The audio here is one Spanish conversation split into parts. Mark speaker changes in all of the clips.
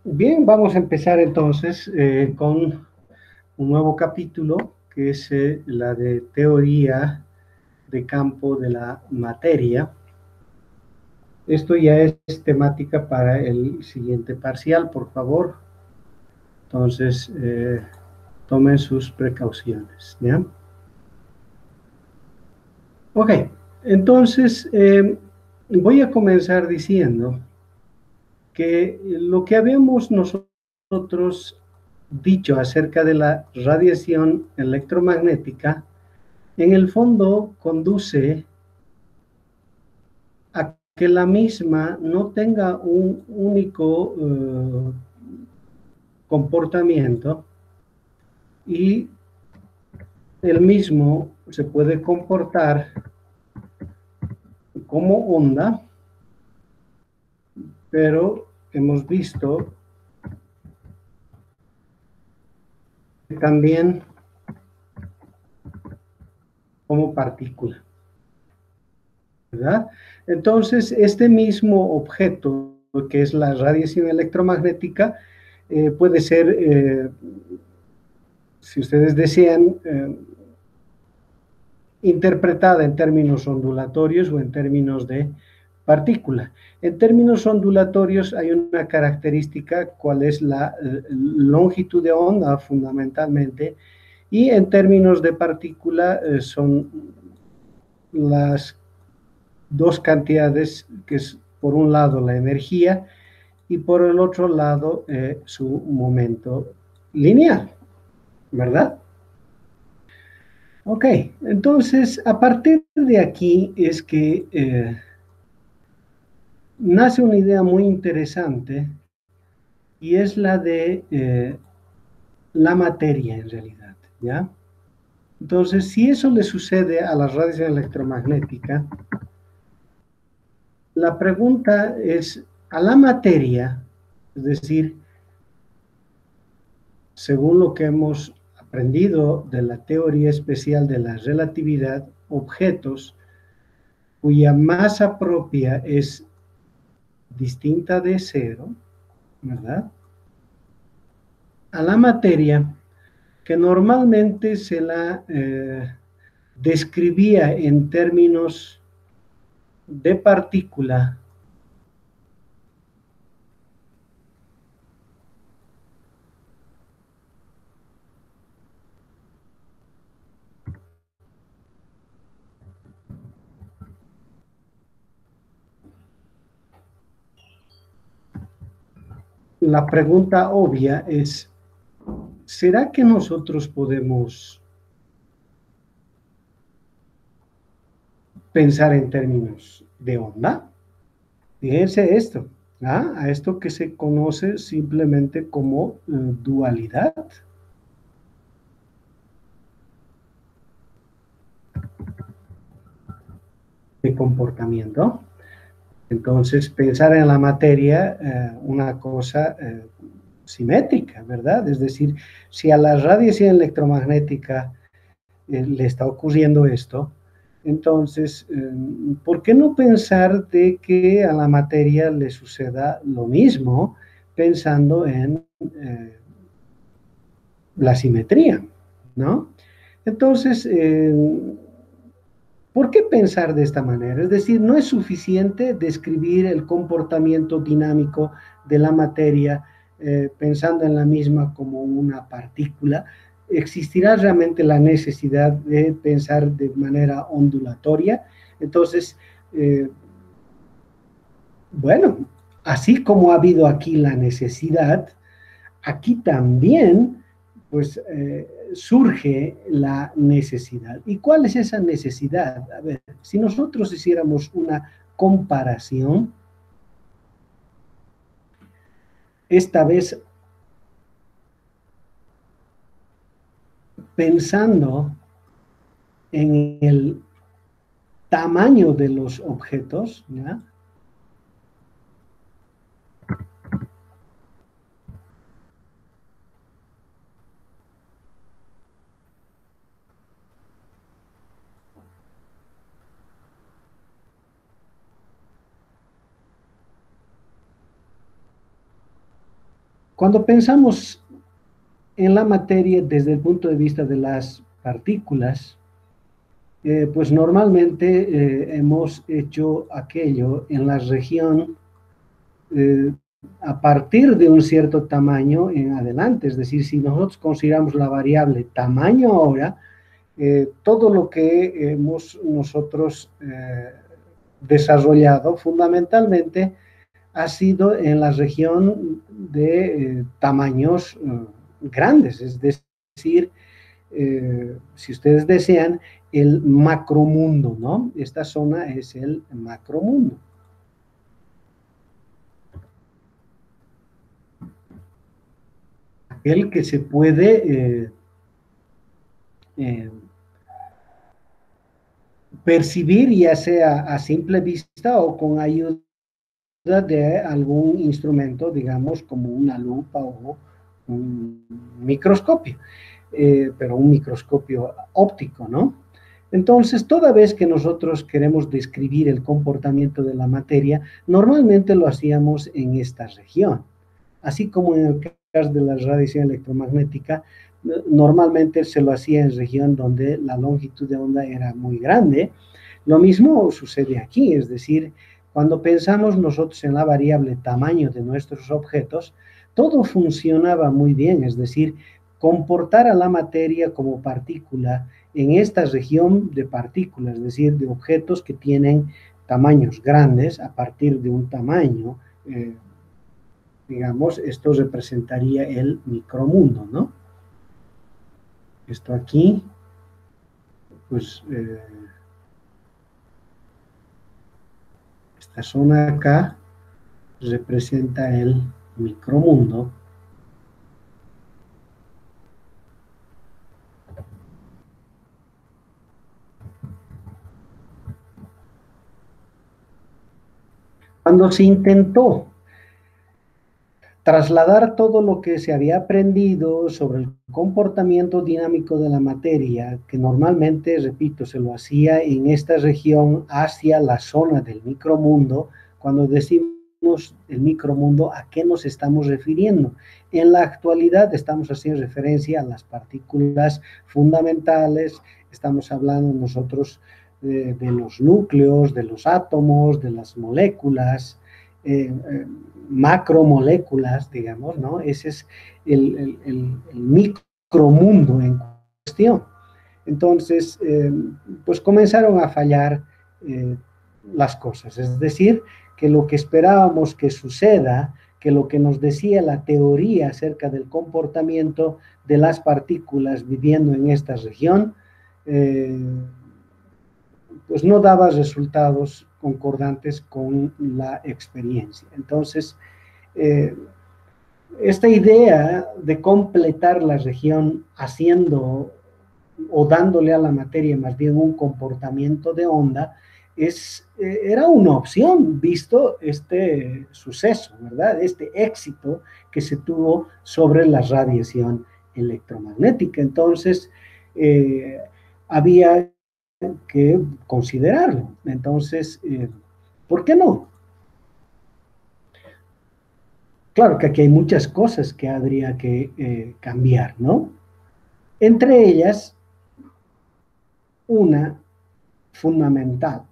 Speaker 1: Bien, vamos a empezar entonces con un nuevo capítulo que es la de teoría de campo de la materia. Esto ya es temática para el siguiente parcial, por favor. Entonces, tomen sus precauciones, ¿ya? Ok, entonces voy a comenzar diciendo que lo que habíamos nosotros dicho acerca de la radiación electromagnética, en el fondo conduce a que la misma no tenga un único comportamiento y el mismo se puede comportar como onda, pero hemos visto también como partícula, ¿verdad? Entonces, este mismo objeto, que es la radiación electromagnética, puede ser, si ustedes desean, interpretada en términos ondulatorios o en términos de partícula. En términos ondulatorios hay una característica, cuál es la longitud de onda fundamentalmente, y en términos de partícula son las dos cantidades, que es por un lado la energía y por el otro lado su momento lineal, ¿verdad? Ok, entonces a partir de aquí es que nace una idea muy interesante y es la de la materia en realidad, ¿ya? Entonces, si eso le sucede a la radiación electromagnética, la pregunta es, a la materia, es decir, según lo que hemos aprendido de la teoría especial de la relatividad, objetos cuya masa propia es distinta de cero, ¿verdad? A la materia, que normalmente se la describía en términos de partícula, la pregunta obvia es, ¿será que nosotros podemos pensar en términos de onda? Fíjense esto, ¿ah? A esto que se conoce simplemente como dualidad de comportamiento. Entonces, pensar en la materia, una cosa simétrica, ¿verdad? Es decir, si a la radiación electromagnética le está ocurriendo esto, entonces, ¿por qué no pensar de que a la materia le suceda lo mismo pensando en la simetría, ¿no? Entonces, ¿por qué pensar de esta manera? Es decir, no es suficiente describir el comportamiento dinámico de la materia pensando en la misma como una partícula. ¿Existirá realmente la necesidad de pensar de manera ondulatoria? Entonces, eh, bueno, así como ha habido aquí la necesidad, aquí también pues surge la necesidad. ¿Y cuál es esa necesidad? A ver, si nosotros hiciéramos una comparación, esta vez pensando en el tamaño de los objetos, ¿ya? Cuando pensamos en la materia desde el punto de vista de las partículas, pues normalmente hemos hecho aquello en la región a partir de un cierto tamaño en adelante. Es decir, si nosotros consideramos la variable tamaño ahora, todo lo que hemos nosotros desarrollado fundamentalmente ha sido en la región de tamaños grandes, es decir, si ustedes desean, el macromundo, ¿no? Esta zona es el macromundo. El que se puede percibir ya sea a simple vista o con ayuda de algún instrumento, digamos, como una lupa o un microscopio, pero un microscopio óptico, ¿no? Entonces, toda vez que nosotros queremos describir el comportamiento de la materia, normalmente lo hacíamos en esta región. Así como en el caso de la radiación electromagnética, normalmente se lo hacía en región donde la longitud de onda era muy grande. Lo mismo sucede aquí, es decir, cuando pensamos nosotros en la variable tamaño de nuestros objetos, todo funcionaba muy bien, es decir, comportar a la materia como partícula en esta región de partículas, es decir, de objetos que tienen tamaños grandes a partir de un tamaño, digamos, esto representaría el micromundo, ¿no? Esto aquí, pues, esta zona acá representa el micromundo. Cuando se intentó trasladar todo lo que se había aprendido sobre el comportamiento dinámico de la materia, que normalmente, repito, se lo hacía en esta región hacia la zona del micromundo, cuando decimos el micromundo, ¿a qué nos estamos refiriendo? En la actualidad estamos haciendo referencia a las partículas fundamentales, estamos hablando nosotros de los núcleos, de los átomos, de las moléculas, macromoléculas, digamos, ¿no? Ese es el micromundo en cuestión. Entonces, pues comenzaron a fallar las cosas, es decir, que lo que esperábamos que suceda, que lo que nos decía la teoría acerca del comportamiento de las partículas viviendo en esta región, pues no daba resultados concordantes con la experiencia. Entonces, esta idea de completar la región haciendo o dándole a la materia más bien un comportamiento de onda, era una opción, visto este suceso, ¿verdad? Este éxito que se tuvo sobre la radiación electromagnética. Entonces, había que considerarlo. Entonces, ¿por qué no? Claro que aquí hay muchas cosas que habría que cambiar, ¿no? Entre ellas, una fundamental.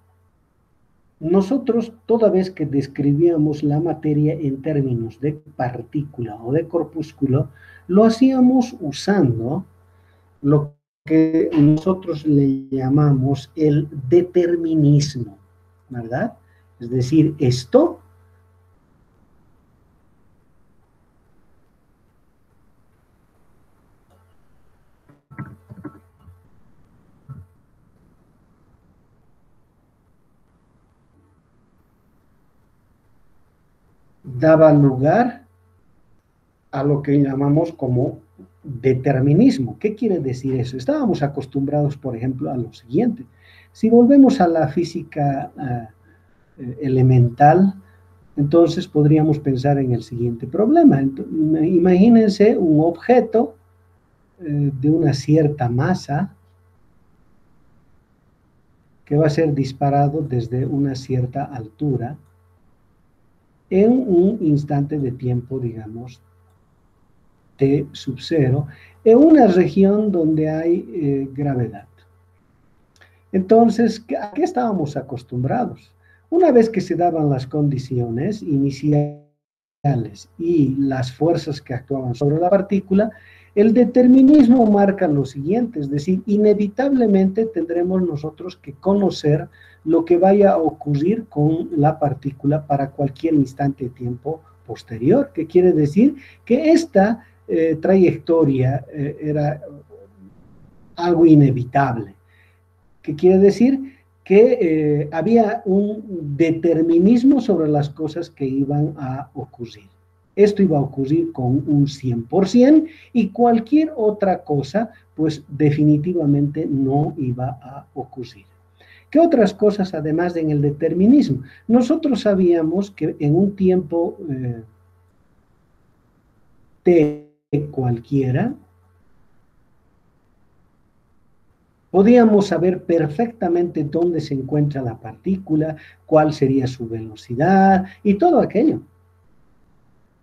Speaker 1: Nosotros, toda vez que describíamos la materia en términos de partícula o de corpúsculo, lo hacíamos usando lo que nosotros le llamamos el determinismo, ¿verdad? Es decir, esto daba lugar a lo que llamamos como determinismo. ¿Qué quiere decir eso? Estábamos acostumbrados, por ejemplo, a lo siguiente. Si volvemos a la física elemental, entonces podríamos pensar en el siguiente problema. Imagínense un objeto de una cierta masa que va a ser disparado desde una cierta altura en un instante de tiempo, digamos, T sub 0 en una región donde hay gravedad. Entonces, ¿a qué estábamos acostumbrados? Una vez que se daban las condiciones iniciales y las fuerzas que actuaban sobre la partícula, el determinismo marca lo siguiente, es decir, inevitablemente tendremos nosotros que conocer lo que vaya a ocurrir con la partícula para cualquier instante de tiempo posterior, que quiere decir que esta trayectoria era algo inevitable, que quiere decir que había un determinismo sobre las cosas que iban a ocurrir. Esto iba a ocurrir con un 100% y cualquier otra cosa, pues definitivamente no iba a ocurrir. ¿Qué otras cosas además en el determinismo? Nosotros sabíamos que en un tiempo t cualquiera, podíamos saber perfectamente dónde se encuentra la partícula, cuál sería su velocidad y todo aquello.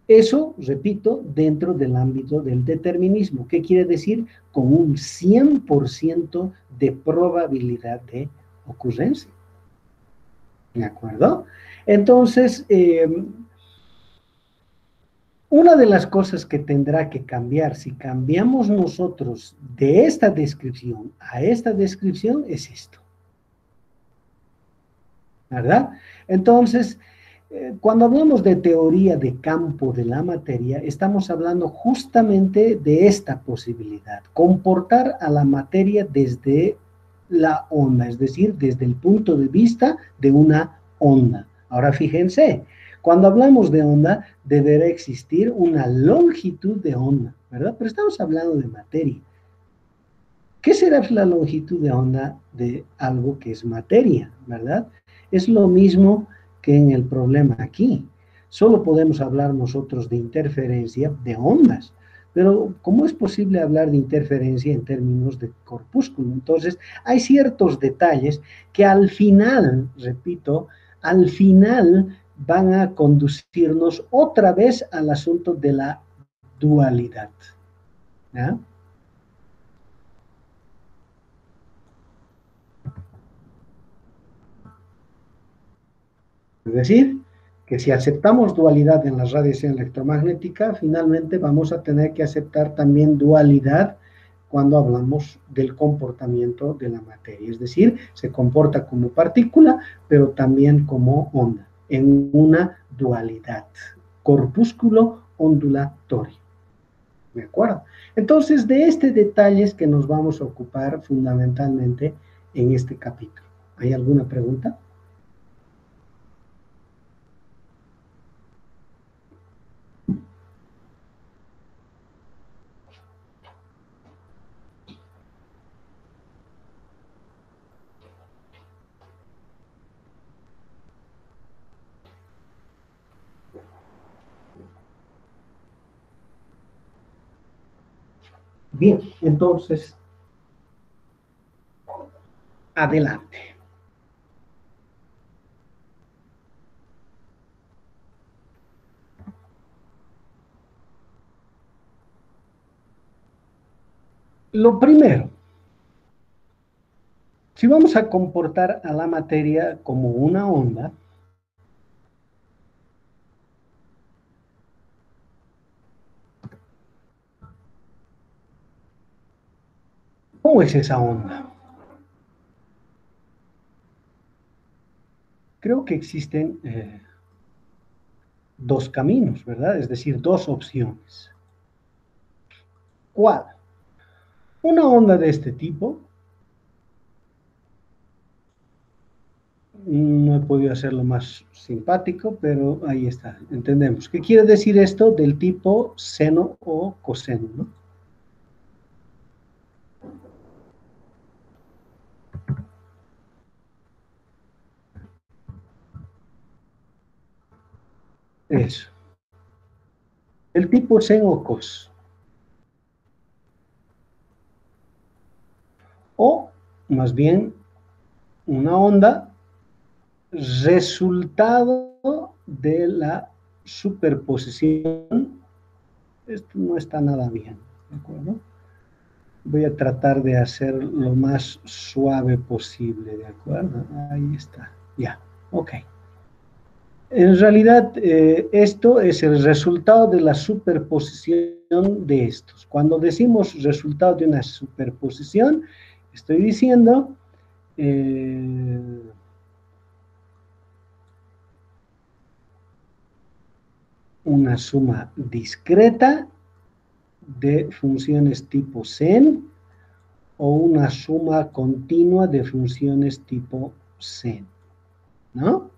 Speaker 1: Eso, repito, dentro del ámbito del determinismo. ¿Qué quiere decir? Con un 100% de probabilidad de ocurrencia. ¿De acuerdo? Entonces, una de las cosas que tendrá que cambiar si cambiamos nosotros de esta descripción a esta descripción es esto. ¿Verdad? Entonces, cuando hablamos de teoría de campo de la materia, estamos hablando justamente de esta posibilidad, comportar a la materia desde la onda, es decir, desde el punto de vista de una onda. Ahora fíjense, cuando hablamos de onda, deberá existir una longitud de onda, ¿verdad? Pero estamos hablando de materia. ¿Qué será la longitud de onda de algo que es materia, verdad? Es lo mismo que en el problema aquí. Solo podemos hablar nosotros de interferencia de ondas, pero ¿cómo es posible hablar de interferencia en términos de corpúsculo? Entonces, hay ciertos detalles que al final, repito, al final van a conducirnos otra vez al asunto de la dualidad. ¿Ya? Es decir, que si aceptamos dualidad en la radiación electromagnética, finalmente vamos a tener que aceptar también dualidad cuando hablamos del comportamiento de la materia. Es decir, se comporta como partícula, pero también como onda, en una dualidad, corpúsculo ondulatorio. ¿De acuerdo? Entonces, de este detalle es que nos vamos a ocupar fundamentalmente en este capítulo. ¿Hay alguna pregunta? Bien, entonces, adelante. Lo primero, si vamos a comportar a la materia como una onda, ¿cómo es esa onda? Creo que existen dos caminos, ¿verdad? Es decir, dos opciones. ¿Cuál? Una onda de este tipo, no he podido hacerlo más simpático, pero ahí está, entendemos. ¿Qué quiere decir esto del tipo seno o coseno, ¿no? Eso. El tipo seno o cos. O, más bien, una onda resultado de la superposición esto no está nada bien, ¿de acuerdo? Voy a tratar de hacer lo más suave posible, ¿de acuerdo? Ahí está, ya, ok. En realidad, esto es el resultado de la superposición de estos. Cuando decimos resultado de una superposición, estoy diciendo una suma discreta de funciones tipo sen o una suma continua de funciones tipo sen, ¿no?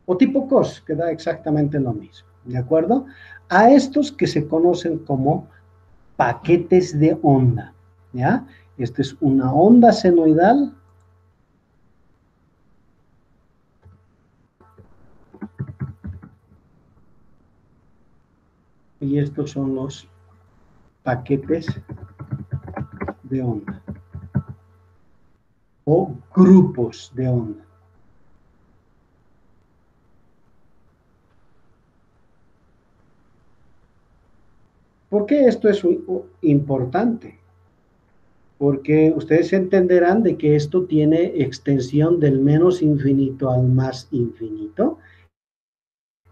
Speaker 1: O tipo cos, que da exactamente lo mismo, ¿de acuerdo? A estos que se conocen como paquetes de onda, ¿ya? Esta es una onda senoidal y estos son los paquetes de onda o grupos de onda. ¿Por qué esto es importante? Porque ustedes entenderán de que esto tiene extensión del menos infinito al más infinito.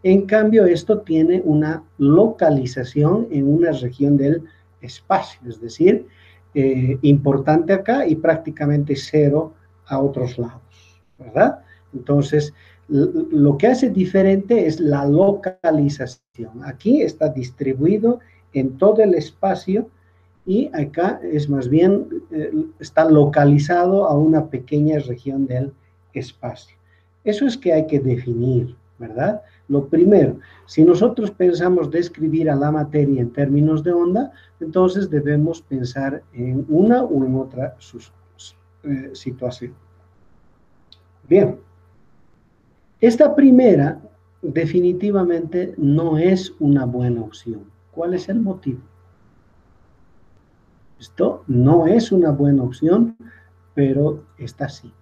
Speaker 1: En cambio, esto tiene una localización en una región del espacio, es decir, importante acá y prácticamente cero a otros lados, ¿verdad? Entonces, lo que hace diferente es la localización. Aquí está distribuido en todo el espacio y acá es más bien, está localizado a una pequeña región del espacio. Eso es que hay que definir, ¿verdad? Lo primero, si nosotros pensamos describir a la materia en términos de onda, entonces debemos pensar en una o en otra situación. Bien, esta primera definitivamente no es una buena opción. ¿Cuál es el motivo? Esto no es una buena opción, pero está así.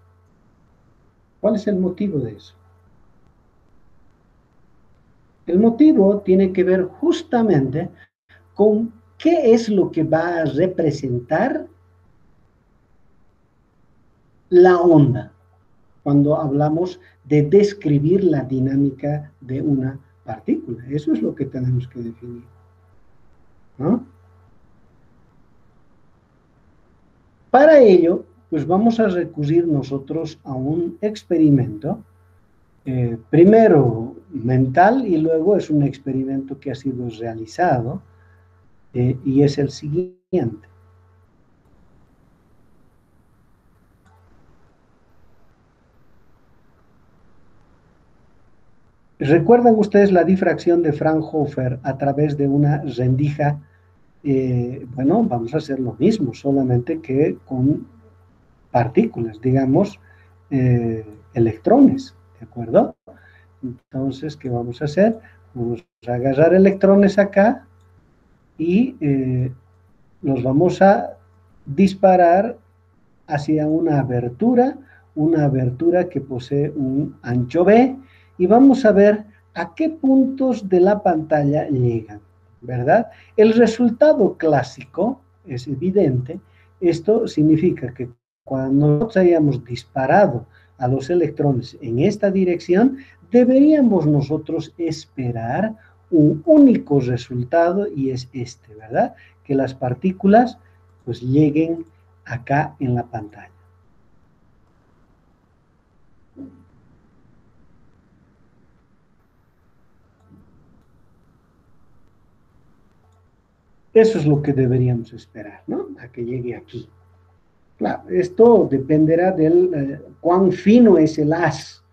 Speaker 1: ¿Cuál es el motivo de eso? El motivo tiene que ver justamente con qué es lo que va a representar la onda cuando hablamos de describir la dinámica de una partícula. Eso es lo que tenemos que definir, ¿no? Para ello, pues vamos a recurrir nosotros a un experimento, primero mental y luego es un experimento que ha sido realizado y es el siguiente. ¿Recuerdan ustedes la difracción de Fraunhofer a través de una rendija? Bueno, vamos a hacer lo mismo, solamente que con partículas, digamos, electrones, ¿de acuerdo? Entonces, ¿qué vamos a hacer? Vamos a agarrar electrones acá y los vamos a disparar hacia una abertura que posee un ancho B, y vamos a ver a qué puntos de la pantalla llegan, ¿verdad? El resultado clásico es evidente. Esto significa que cuando nosotros hayamos disparado a los electrones en esta dirección, deberíamos nosotros esperar un único resultado y es este, ¿verdad? Que las partículas pues lleguen acá en la pantalla. Eso es lo que deberíamos esperar, ¿no? A que llegue aquí. Claro, esto dependerá del cuán fino es el haz.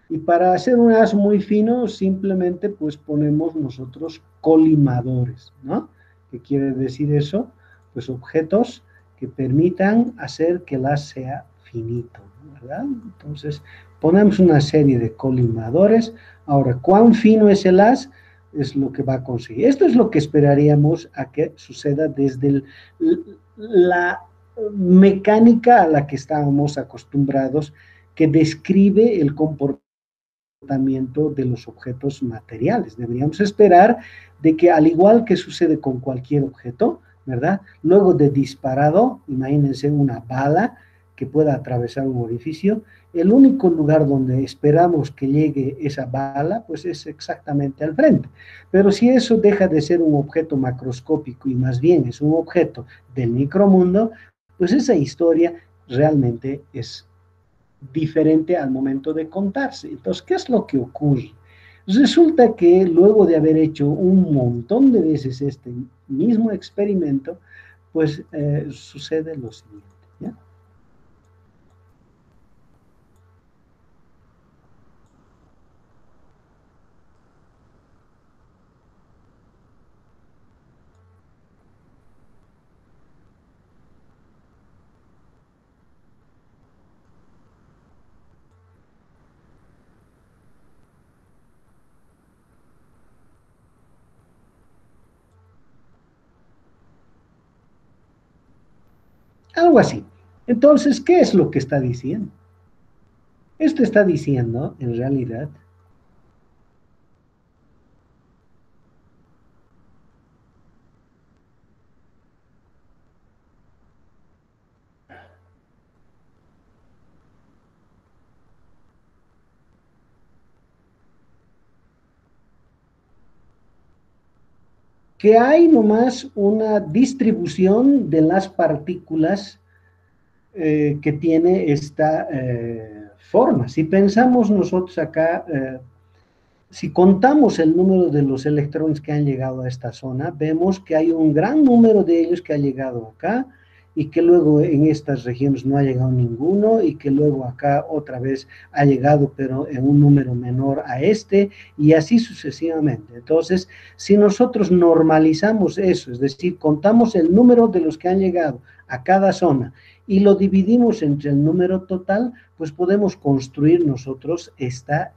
Speaker 1: Y para hacer un haz muy fino, simplemente pues ponemos nosotros colimadores, ¿no? ¿Qué quiere decir eso? Pues objetos que permitan hacer que el haz sea finito, ¿verdad? Entonces, ponemos una serie de colimadores. Ahora, ¿cuán fino es el haz? Es lo que va a conseguir. Esto es lo que esperaríamos a que suceda desde la mecánica a la que estábamos acostumbrados, que describe el comportamiento de los objetos materiales. Deberíamos esperar de que, al igual que sucede con cualquier objeto, ¿verdad? Luego de disparado, imagínense una bala que pueda atravesar un orificio, el único lugar donde esperamos que llegue esa bala, pues es exactamente al frente. Pero si eso deja de ser un objeto macroscópico y más bien es un objeto del micromundo, pues esa historia realmente es diferente al momento de contarse. Entonces, ¿qué es lo que ocurre? Resulta que luego de haber hecho un montón de veces este mismo experimento, pues sucede lo siguiente, ¿ya? Algo así. Entonces, ¿qué es lo que está diciendo? Esto está diciendo, en realidad, que hay nomás una distribución de las partículas que tiene esta forma. Si pensamos nosotros acá, si contamos el número de los electrones que han llegado a esta zona, vemos que hay un gran número de ellos que ha llegado acá y que luego en estas regiones no ha llegado ninguno y que luego acá otra vez ha llegado pero en un número menor a este y así sucesivamente. Entonces, si nosotros normalizamos eso, es decir, contamos el número de los que han llegado a cada zona y lo dividimos entre el número total, pues podemos construir nosotros esta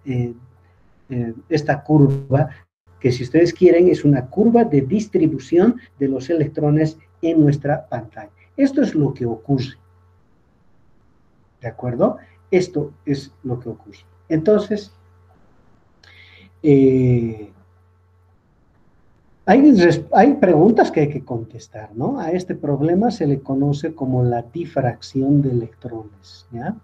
Speaker 1: curva, que si ustedes quieren es una curva de distribución de los electrones en nuestra pantalla. Esto es lo que ocurre, ¿de acuerdo? Esto es lo que ocurre. Entonces, eh, hay preguntas que hay que contestar, ¿no? A este problema se le conoce como la difracción de electrones, ¿ya?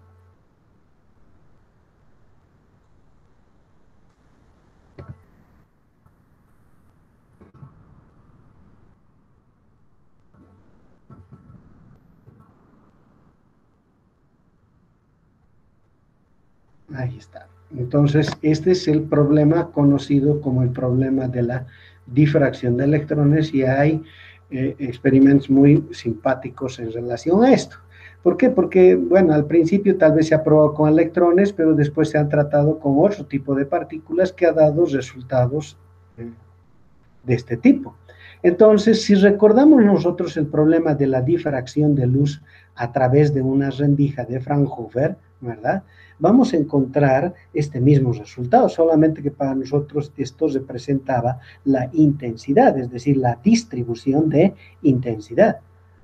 Speaker 1: Ahí está. Entonces, este es el problema conocido como el problema de la difracción de electrones y hay experimentos muy simpáticos en relación a esto. ¿Por qué? Porque, bueno, al principio tal vez se ha probado con electrones, pero después se han tratado con otro tipo de partículas que ha dado resultados de este tipo. Entonces, si recordamos nosotros el problema de la difracción de luz a través de una rendija de Fraunhofer, ¿verdad? Vamos a encontrar este mismo resultado, solamente que para nosotros esto representaba la intensidad, es decir, la distribución de intensidad.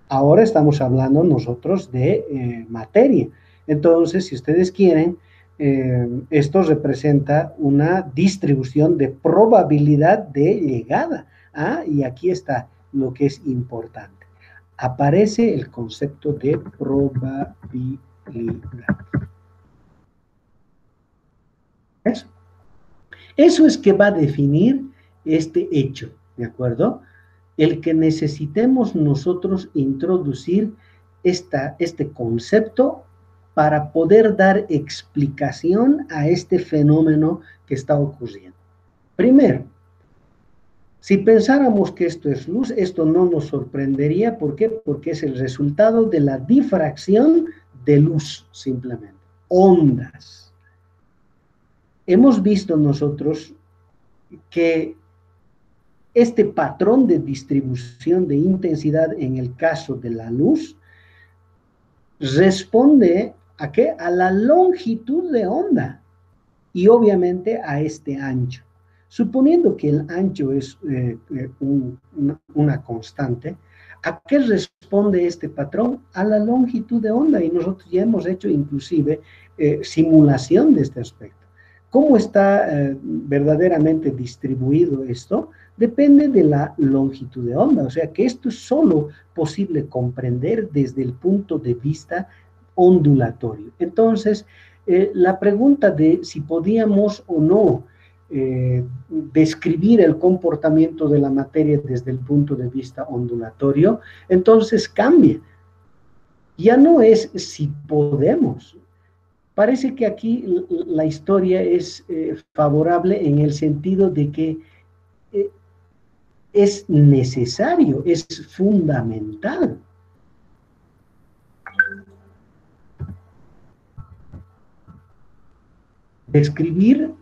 Speaker 1: Ahora estamos hablando nosotros de materia. Entonces, si ustedes quieren, esto representa una distribución de probabilidad de llegada. Y aquí está lo que es importante. Aparece el concepto de probabilidad. Eso. Eso es que va a definir este hecho, ¿de acuerdo? El que necesitemos nosotros introducir este concepto para poder dar explicación a este fenómeno que está ocurriendo. Primero, si pensáramos que esto es luz, esto no nos sorprendería. ¿Por qué? Porque es el resultado de la difracción de luz, simplemente. Ondas. Hemos visto nosotros que este patrón de distribución de intensidad en el caso de la luz responde ¿a qué? A la longitud de onda y obviamente a este ancho. Suponiendo que el ancho es una constante, ¿A qué responde este patrón? A la longitud de onda, y nosotros ya hemos hecho inclusive simulación de este aspecto. ¿Cómo está verdaderamente distribuido esto? Depende de la longitud de onda, o sea que esto es solo posible comprender desde el punto de vista ondulatorio. Entonces, la pregunta de si podíamos o no describir el comportamiento de la materia desde el punto de vista ondulatorio, entonces cambia. Ya no es si podemos. Parece que aquí la historia es favorable en el sentido de que es necesario, es fundamental. Describir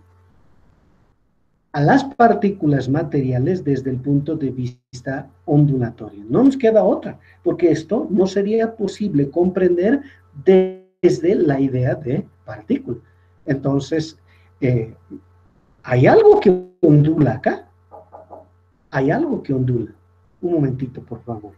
Speaker 1: a las partículas materiales desde el punto de vista ondulatorio. No nos queda otra, porque esto no sería posible comprender desde la idea de partícula. Entonces, ¿hay algo que ondula acá? Hay algo que ondula. Un momentito, por favor.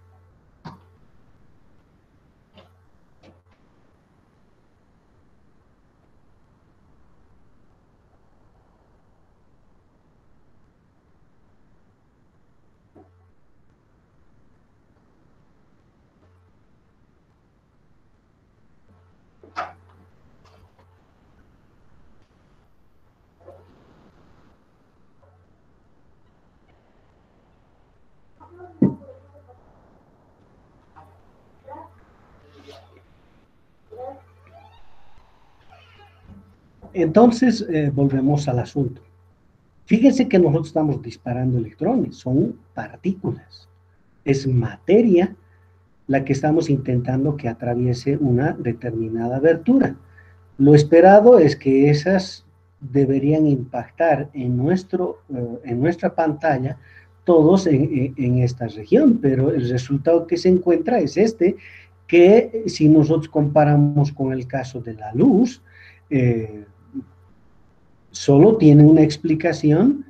Speaker 1: Entonces, volvemos al asunto. Fíjense que nosotros estamos disparando electrones, son partículas. Es materia la que estamos intentando que atraviese una determinada abertura. Lo esperado es que esas deberían impactar en nuestra pantalla todos en esta región, pero el resultado que se encuentra es este, que si nosotros comparamos con el caso de la luz, solo tiene una explicación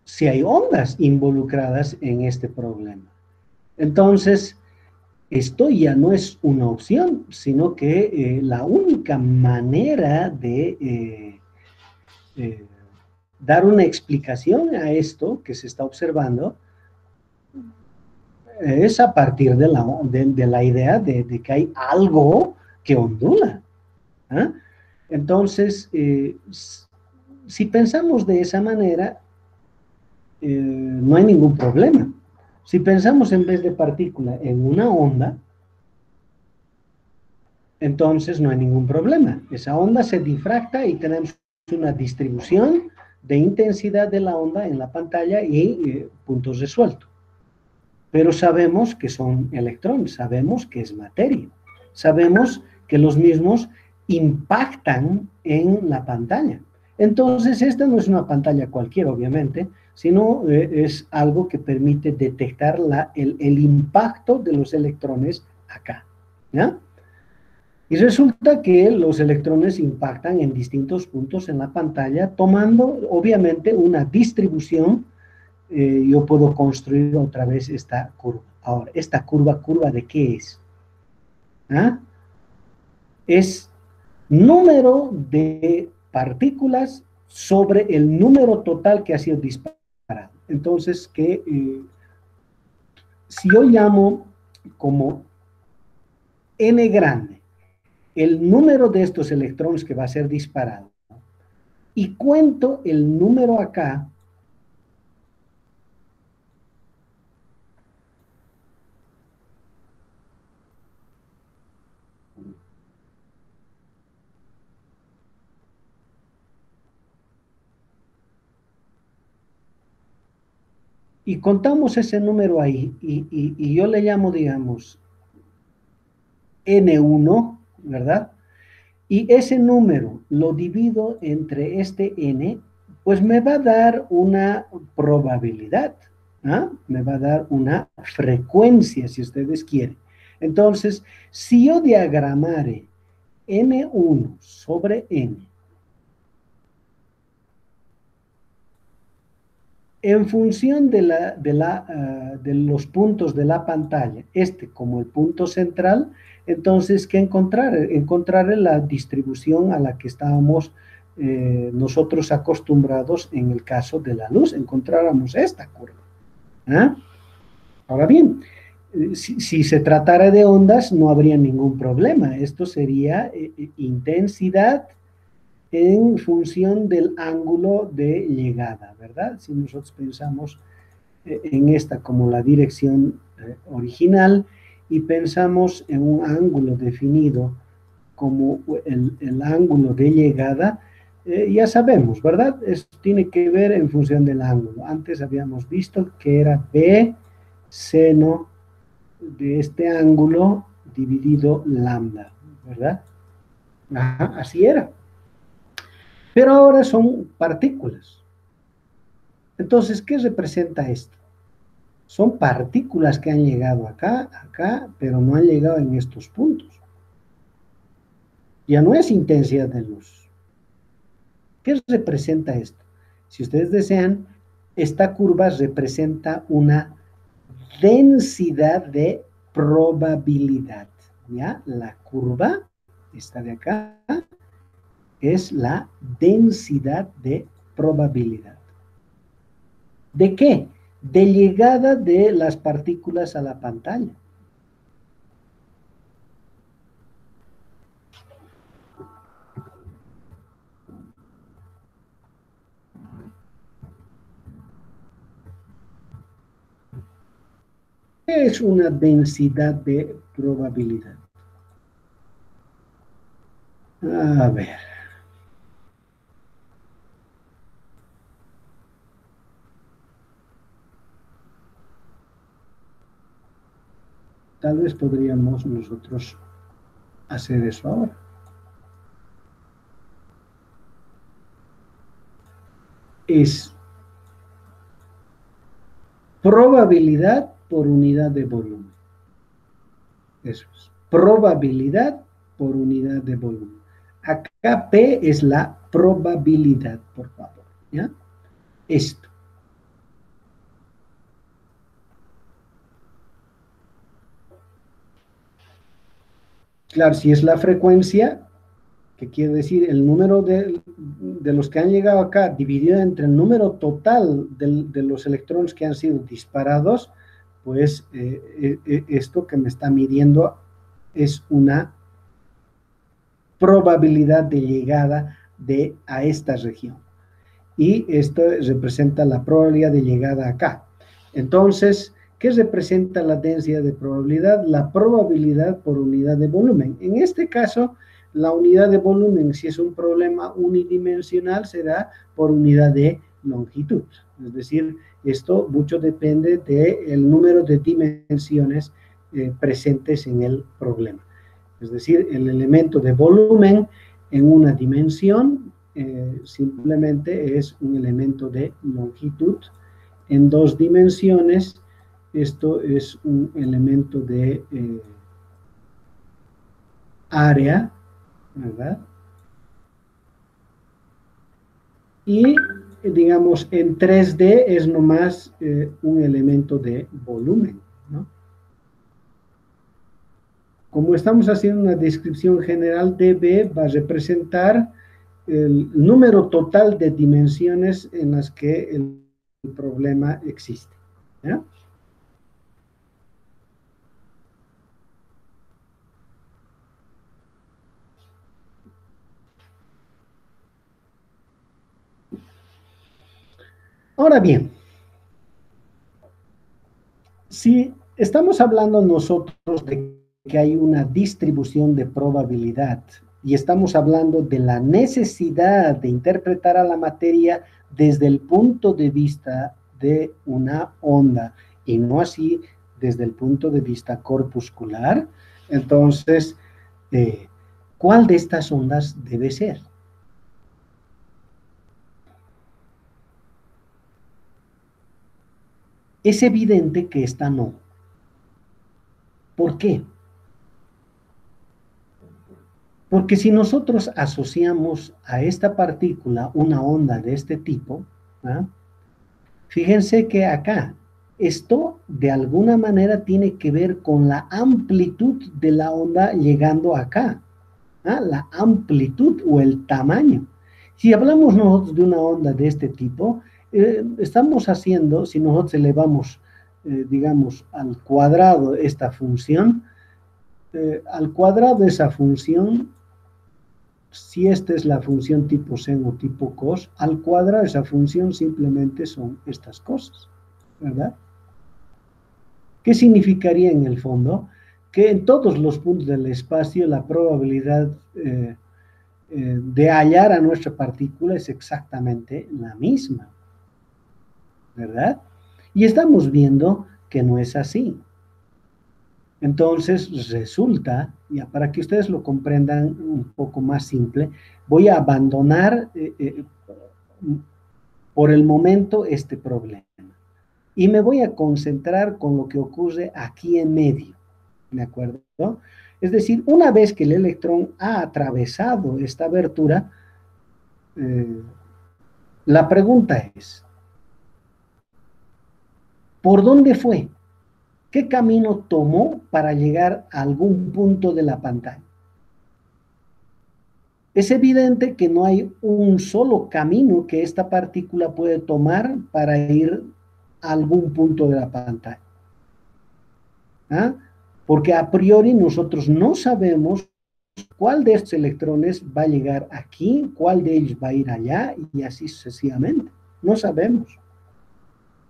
Speaker 1: si hay ondas involucradas en este problema. Entonces, esto ya no es una opción, sino que la única manera de dar una explicación a esto que se está observando es a partir de la idea de que hay algo que ondula. ¿Ah? Entonces, si pensamos de esa manera, no hay ningún problema. Si pensamos en vez de partícula en una onda, entonces no hay ningún problema. Esa onda se difracta y tenemos una distribución de intensidad de la onda en la pantalla y puntos resueltos. Pero sabemos que son electrones, sabemos que es materia, sabemos que los mismos impactan en la pantalla. Entonces, esta no es una pantalla cualquiera, obviamente, sino es algo que permite detectar el impacto de los electrones acá, ¿ya? Y resulta que los electrones impactan en distintos puntos en la pantalla, tomando obviamente una distribución. Yo puedo construir otra vez esta curva. Ahora, ¿esta curva de qué es? ¿Ah? Es número de partículas sobre el número total que ha sido disparado. Entonces, si yo llamo como n grande el número de estos electrones que va a ser disparado y cuento el número acá, y contamos ese número ahí, y yo le llamo, digamos, N1, ¿verdad? Y ese número lo divido entre este N, pues me va a dar una probabilidad, ¿ah? Me va a dar una frecuencia, si ustedes quieren. Entonces, si yo diagramare N1 sobre N, En función de los puntos de la pantalla, este como el punto central, entonces, ¿qué encontrar? Encontrar la distribución a la que estábamos nosotros acostumbrados en el caso de la luz, encontráramos esta curva. ¿Ah? Ahora bien, si se tratara de ondas, no habría ningún problema. Esto sería intensidad en función del ángulo de llegada, ¿verdad? Si nosotros pensamos en esta como la dirección original y pensamos en un ángulo definido como el ángulo de llegada, ya sabemos, ¿verdad? Esto tiene que ver en función del ángulo. Antes habíamos visto que era B seno de este ángulo dividido lambda, ¿verdad? Ajá, así era. Pero ahora son partículas. Entonces, ¿qué representa esto? Son partículas que han llegado acá, acá, pero no han llegado en estos puntos. Ya no es intensidad de luz. ¿Qué representa esto? Si ustedes desean, esta curva representa una densidad de probabilidad. ¿Ya? La curva, esta de acá, es la densidad de probabilidad. ¿De qué? De llegada de las partículas a la pantalla. ¿Qué es una densidad de probabilidad? A ver. Tal vez podríamos nosotros hacer eso ahora. Es probabilidad por unidad de volumen. Eso es. Probabilidad por unidad de volumen. Acá P es la probabilidad, por favor. ¿Ya? Esto. Claro, si es la frecuencia, que quiere decir el número de los que han llegado acá dividido entre el número total de los electrones que han sido disparados, pues esto que me está midiendo es una probabilidad de llegada a esta región. Y esto representa la probabilidad de llegada acá. Entonces, ¿qué representa la densidad de probabilidad? La probabilidad por unidad de volumen. En este caso, la unidad de volumen, si es un problema unidimensional, será por unidad de longitud. Es decir, esto mucho depende del número de dimensiones presentes en el problema. Es decir, el elemento de volumen en una dimensión simplemente es un elemento de longitud. En dos dimensiones, esto es un elemento de área, ¿verdad? Y, digamos, en 3D es nomás un elemento de volumen, ¿no? Como estamos haciendo una descripción general, DB va a representar el número total de dimensiones en las que el problema existe. ¿Ya? Ahora bien, si estamos hablando nosotros de que hay una distribución de probabilidad y estamos hablando de la necesidad de interpretar a la materia desde el punto de vista de una onda y no así desde el punto de vista corpuscular, entonces, ¿cuál de estas ondas debe ser? Es evidente que esta no. ¿Por qué? Porque si nosotros asociamos a esta partícula una onda de este tipo, ¿ah? Fíjense que acá, esto de alguna manera tiene que ver con la amplitud de la onda llegando acá, ¿ah? La amplitud o el tamaño. Si hablamos nosotros de una onda de este tipo, estamos haciendo, si nosotros elevamos, digamos, al cuadrado esta función, al cuadrado de esa función, si esta es la función tipo sen o tipo cos, al cuadrado de esa función simplemente son estas cosas, ¿verdad? ¿Qué significaría en el fondo? Que en todos los puntos del espacio la probabilidad de hallar a nuestra partícula es exactamente la misma, ¿verdad? Y estamos viendo que no es así. Entonces resulta, ya para que ustedes lo comprendan un poco más simple, voy a abandonar por el momento este problema y me voy a concentrar con lo que ocurre aquí en medio, ¿de acuerdo? Es decir, una vez que el electrón ha atravesado esta abertura, eh, la pregunta es, ¿por dónde fue? ¿Qué camino tomó para llegar a algún punto de la pantalla? Es evidente que no hay un solo camino que esta partícula puede tomar para ir a algún punto de la pantalla. ¿Ah? Porque a priori nosotros no sabemos cuál de estos electrones va a llegar aquí, cuál de ellos va a ir allá y así sucesivamente. No sabemos.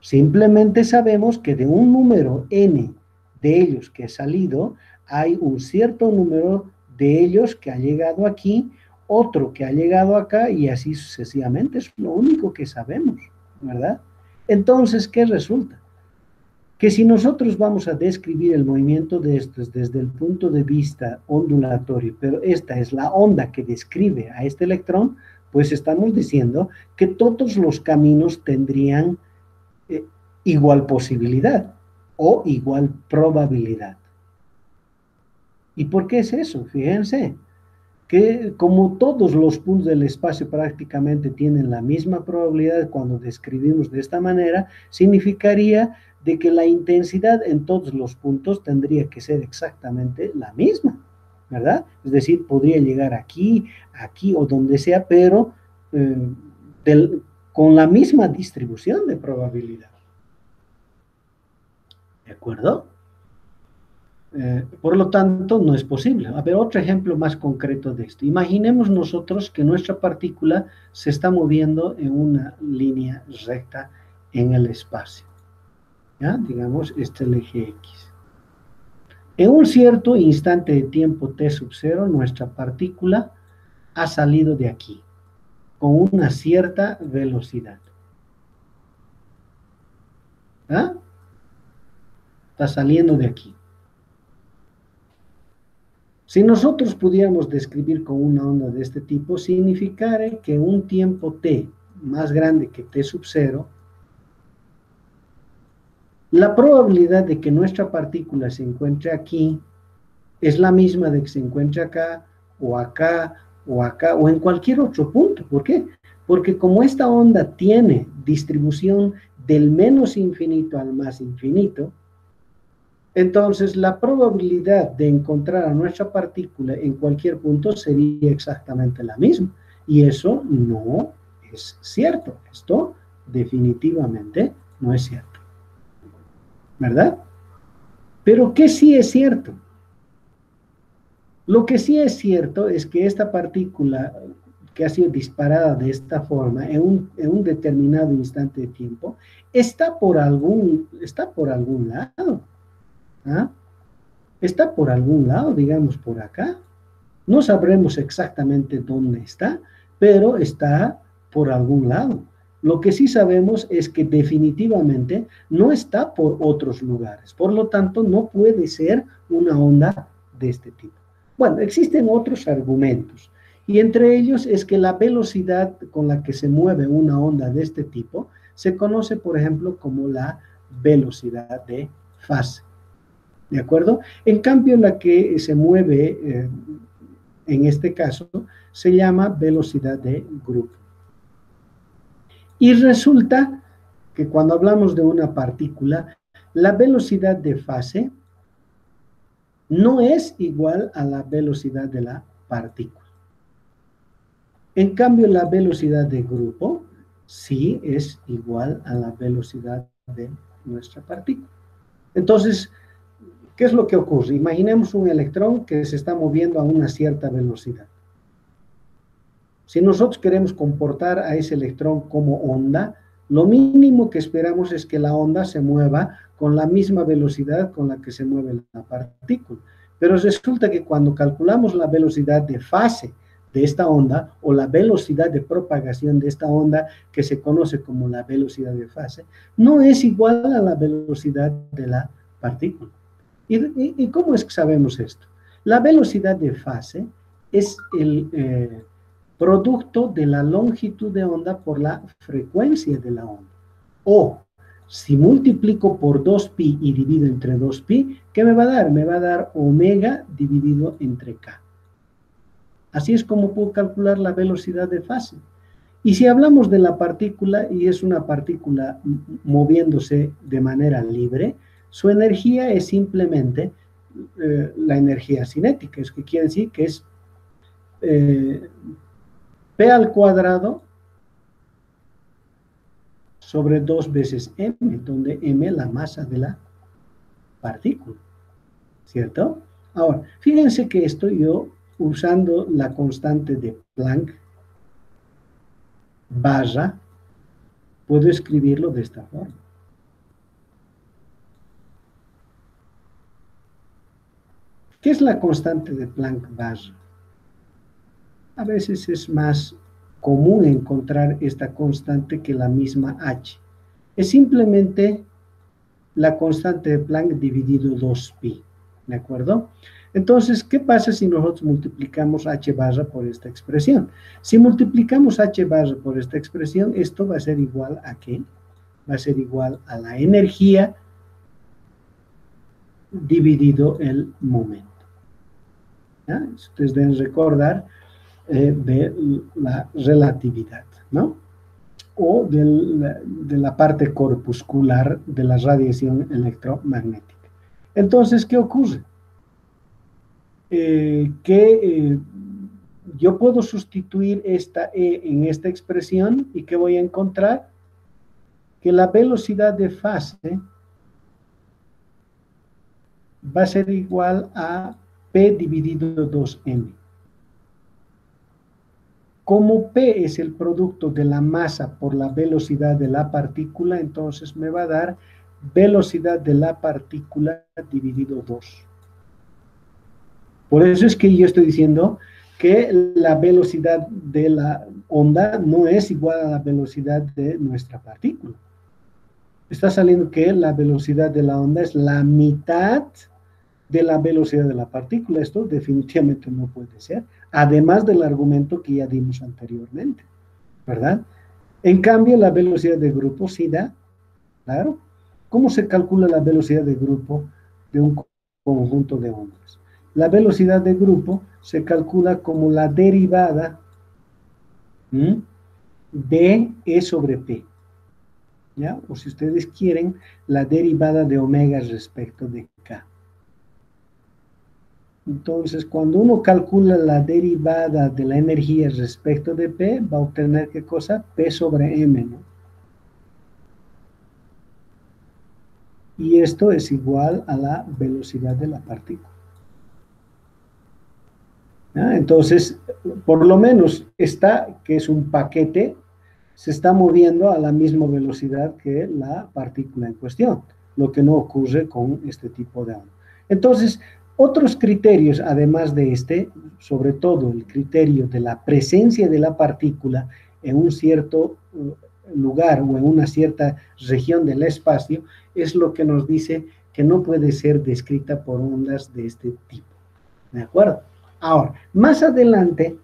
Speaker 1: Simplemente sabemos que de un número n de ellos que ha salido, hay un cierto número de ellos que ha llegado aquí, otro que ha llegado acá y así sucesivamente. Es lo único que sabemos, ¿verdad? Entonces, ¿qué resulta? Que si nosotros vamos a describir el movimiento de estos desde el punto de vista ondulatorio, pero esta es la onda que describe a este electrón, pues estamos diciendo que todos los caminos tendrían igual posibilidad o igual probabilidad. ¿Y por qué es eso? Fíjense que como todos los puntos del espacio prácticamente tienen la misma probabilidad cuando describimos de esta manera, significaría de que la intensidad en todos los puntos tendría que ser exactamente la misma, ¿verdad? Es decir, podría llegar aquí, aquí o donde sea, pero con la misma distribución de probabilidad. ¿De acuerdo? Por lo tanto, no es posible. A ver, otro ejemplo más concreto de esto. Imaginemos nosotros que nuestra partícula se está moviendo en una línea recta en el espacio. ¿Ya? Digamos, este es el eje X. En un cierto instante de tiempo t sub 0, nuestra partícula ha salido de aquí con una cierta velocidad. ¿Ah? Está saliendo de aquí. Si nosotros pudiéramos describir con una onda de este tipo, significaría que un tiempo t más grande que t sub 0, la probabilidad de que nuestra partícula se encuentre aquí es la misma de que se encuentre acá, o acá, o acá, o en cualquier otro punto. ¿Por qué? Porque como esta onda tiene distribución del menos infinito al más infinito, entonces la probabilidad de encontrar a nuestra partícula en cualquier punto sería exactamente la misma. Y eso no es cierto. Esto definitivamente no es cierto. ¿Verdad? Pero ¿qué sí es cierto? Lo que sí es cierto es que esta partícula que ha sido disparada de esta forma en un determinado instante de tiempo está por algún lado. ¿Ah? Está por algún lado, digamos por acá. No sabremos exactamente dónde está, pero está por algún lado. Lo que sí sabemos es que definitivamente no está por otros lugares. Por lo tanto, no puede ser una onda de este tipo. Bueno, existen otros argumentos. Y entre ellos es que la velocidad con la que se mueve una onda de este tipo se conoce, por ejemplo, como la velocidad de fase. ¿De acuerdo? En cambio, la que se mueve, en este caso, se llama velocidad de grupo. Y resulta que cuando hablamos de una partícula, la velocidad de fase no es igual a la velocidad de la partícula. En cambio, la velocidad de grupo sí es igual a la velocidad de nuestra partícula. Entonces, ¿qué es lo que ocurre? Imaginemos un electrón que se está moviendo a una cierta velocidad. Si nosotros queremos comportar a ese electrón como onda, lo mínimo que esperamos es que la onda se mueva con la misma velocidad con la que se mueve la partícula. Pero resulta que cuando calculamos la velocidad de fase de esta onda o la velocidad de propagación de esta onda, que se conoce como la velocidad de fase, no es igual a la velocidad de la partícula. ¿Y cómo es que sabemos esto? La velocidad de fase es el producto de la longitud de onda por la frecuencia de la onda. O, si multiplico por 2pi y divido entre 2pi, ¿qué me va a dar? Me va a dar omega dividido entre k. Así es como puedo calcular la velocidad de fase. Y si hablamos de la partícula, y es una partícula moviéndose de manera libre, su energía es simplemente la energía cinética. Es que quiere decir que es P al cuadrado sobre 2 veces m, donde m es la masa de la partícula, ¿cierto? Ahora, fíjense que estoy yo usando la constante de Planck barra, puedo escribirlo de esta forma. ¿Qué es la constante de Planck barra? A veces es más común encontrar esta constante que la misma h. Es simplemente la constante de Planck dividido 2pi, ¿de acuerdo? Entonces, ¿qué pasa si nosotros multiplicamos h barra por esta expresión? Si multiplicamos h barra por esta expresión, esto va a ser igual a ¿qué? Va a ser igual a la energía dividido el momento. ¿Ya? Ustedes deben recordar de la relatividad, ¿no? O de la parte corpuscular de la radiación electromagnética. Entonces, ¿qué ocurre? Yo puedo sustituir esta E en esta expresión y ¿qué voy a encontrar? Que la velocidad de fase va a ser igual a P dividido 2m. Como P es el producto de la masa por la velocidad de la partícula, entonces me va a dar velocidad de la partícula dividido 2. Por eso es que yo estoy diciendo que la velocidad de la onda no es igual a la velocidad de nuestra partícula. Está saliendo que la velocidad de la onda es la mitad de la velocidad de la partícula. Esto definitivamente no puede ser, además del argumento que ya dimos anteriormente, ¿verdad? En cambio, la velocidad de grupo sí da, claro. ¿Cómo se calcula la velocidad de grupo de un conjunto de ondas? La velocidad de grupo se calcula como la derivada de E sobre P, ¿ya? O si ustedes quieren, la derivada de omega respecto de K. Entonces, cuando uno calcula la derivada de la energía respecto de P, va a obtener ¿qué cosa? P sobre M, ¿no? Y esto es igual a la velocidad de la partícula. ¿Ya? Entonces, por lo menos esta, que es un paquete, se está moviendo a la misma velocidad que la partícula en cuestión, lo que no ocurre con este tipo de onda. Entonces, otros criterios, además de este, sobre todo el criterio de la presencia de la partícula en un cierto lugar o en una cierta región del espacio, es lo que nos dice que no puede ser descrita por ondas de este tipo. ¿De acuerdo? Ahora, más adelante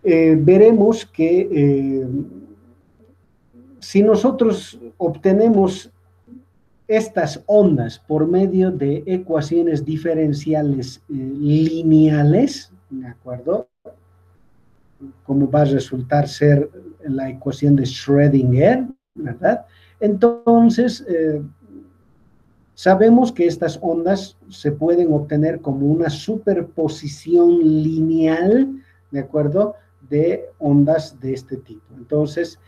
Speaker 1: veremos que si nosotros obtenemos estas ondas por medio de ecuaciones diferenciales lineales, ¿de acuerdo? Como va a resultar ser la ecuación de Schrödinger, ¿verdad? Entonces, sabemos que estas ondas se pueden obtener como una superposición lineal, ¿de acuerdo?, de ondas de este tipo. Entonces,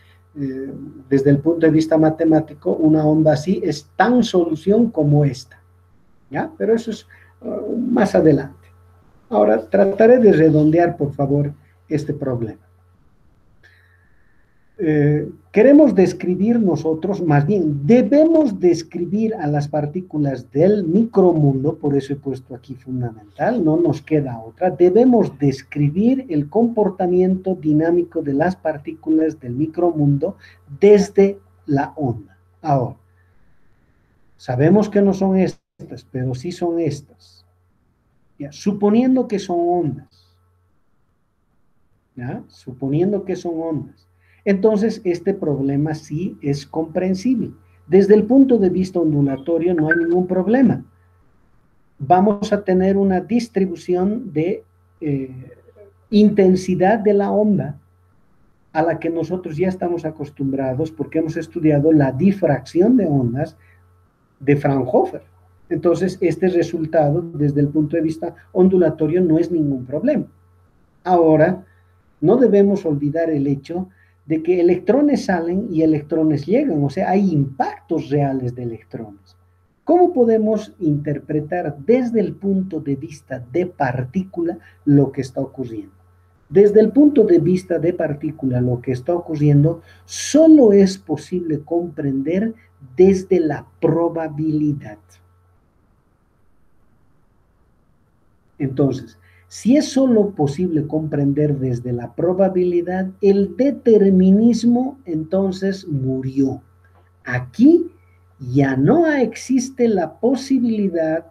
Speaker 1: desde el punto de vista matemático, una onda así es tan solución como esta, ¿ya? Pero eso es más adelante. Ahora, trataré de redondear, por favor, este problema. Queremos describir nosotros, más bien, debemos describir a las partículas del micromundo, por eso he puesto aquí fundamental, no nos queda otra, debemos describir el comportamiento dinámico de las partículas del micromundo desde la onda. Ahora, sabemos que no son estas, pero sí son estas. Ya, suponiendo que son ondas, ¿ya? Suponiendo que son ondas. Entonces, este problema sí es comprensible. Desde el punto de vista ondulatorio no hay ningún problema. Vamos a tener una distribución de intensidad de la onda a la que nosotros ya estamos acostumbrados porque hemos estudiado la difracción de ondas de Fraunhofer. Entonces, este resultado, desde el punto de vista ondulatorio, no es ningún problema. Ahora, no debemos olvidar el hecho de que electrones salen y electrones llegan, o sea, hay impactos reales de electrones. ¿Cómo podemos interpretar desde el punto de vista de partícula lo que está ocurriendo? Desde el punto de vista de partícula, lo que está ocurriendo solo es posible comprender desde la probabilidad. Entonces, si es solo posible comprender desde la probabilidad, el determinismo entonces murió. Aquí ya no existe la posibilidad